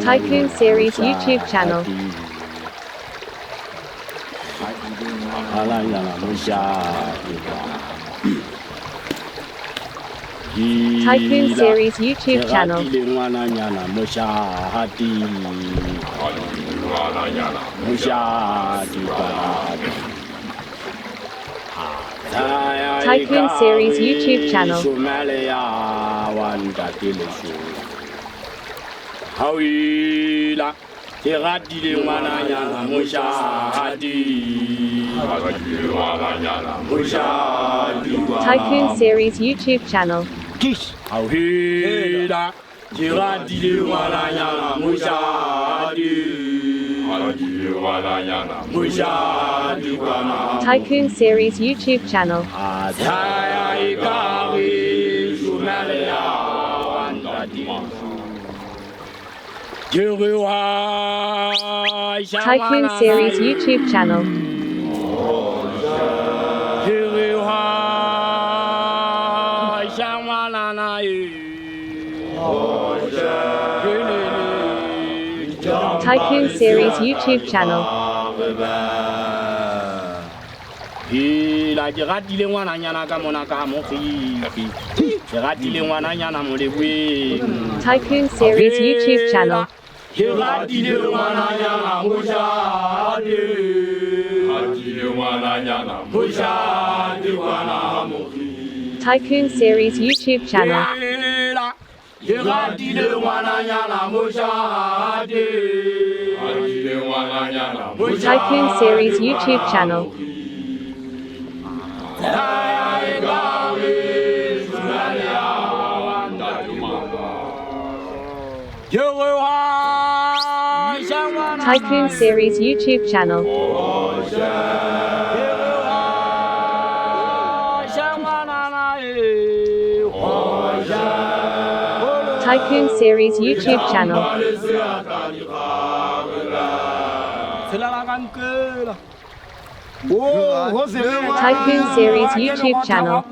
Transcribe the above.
Tycoon Series YouTube channel. Tycoon Series YouTube channel. Tycoon Series YouTube channel. Tycoon Series YouTube channel. Tycoon Series YouTube channel. Tycoon Series YouTube channel. Tycoon Series YouTube channel. Tycoon Series YouTube channel. Tycoon Series YouTube channel. Tycoon Series YouTube channel. Tycoon Series YouTube channel. Tycoon Series YouTube channel. Tycoon Series YouTube channel.